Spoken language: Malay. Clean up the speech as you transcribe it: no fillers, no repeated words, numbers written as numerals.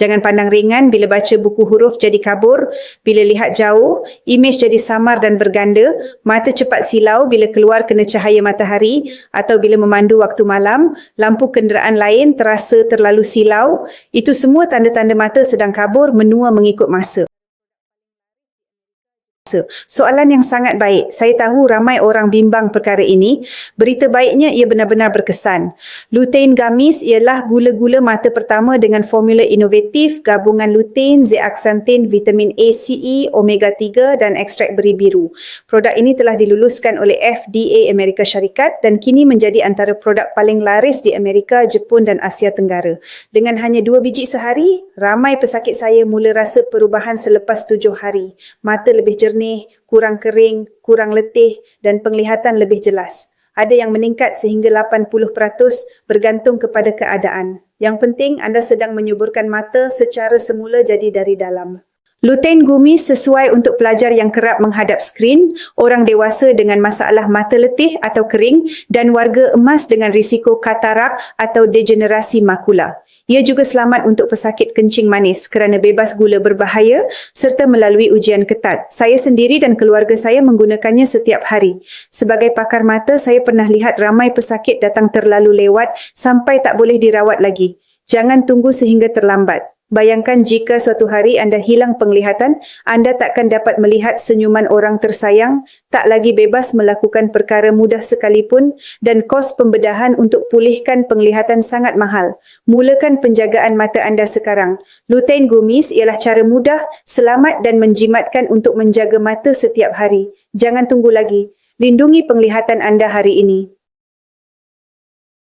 Jangan pandang ringan bila baca buku huruf jadi kabur, bila lihat jauh, imej jadi samar dan berganda, mata cepat silau bila keluar kena cahaya matahari atau bila memandu waktu malam, lampu kenderaan lain terasa terlalu silau. Itu semua tanda-tanda mata sedang kabur menua mengikut masa. Soalan yang sangat baik. Saya tahu ramai orang bimbang perkara ini. Berita baiknya ia benar-benar berkesan. Lutein Gummies ialah gula-gula mata pertama dengan formula inovatif gabungan lutein, zeaxanthin, vitamin A, CE, omega 3 dan ekstrak beri biru. Produk ini telah diluluskan oleh FDA Amerika Syarikat dan kini menjadi antara produk paling laris di Amerika, Jepun dan Asia Tenggara. Dengan hanya 2 biji sehari, ramai pesakit saya mula rasa perubahan selepas 7 hari. Mata lebih jernih, kurang kering, kurang letih dan penglihatan lebih jelas. Ada yang meningkat sehingga 80% bergantung kepada keadaan. Yang penting anda sedang menyuburkan mata secara semula jadi dari dalam. Lutein Gummies sesuai untuk pelajar yang kerap menghadap skrin, orang dewasa dengan masalah mata letih atau kering dan warga emas dengan risiko katarak atau degenerasi makula. Ia juga selamat untuk pesakit kencing manis kerana bebas gula berbahaya serta melalui ujian ketat. Saya sendiri dan keluarga saya menggunakannya setiap hari. Sebagai pakar mata, saya pernah lihat ramai pesakit datang terlalu lewat sampai tak boleh dirawat lagi. Jangan tunggu sehingga terlambat. Bayangkan jika suatu hari anda hilang penglihatan, anda takkan dapat melihat senyuman orang tersayang, tak lagi bebas melakukan perkara mudah sekalipun dan kos pembedahan untuk pulihkan penglihatan sangat mahal. Mulakan penjagaan mata anda sekarang. Lutein Gummies ialah cara mudah, selamat dan menjimatkan untuk menjaga mata setiap hari. Jangan tunggu lagi. Lindungi penglihatan anda hari ini.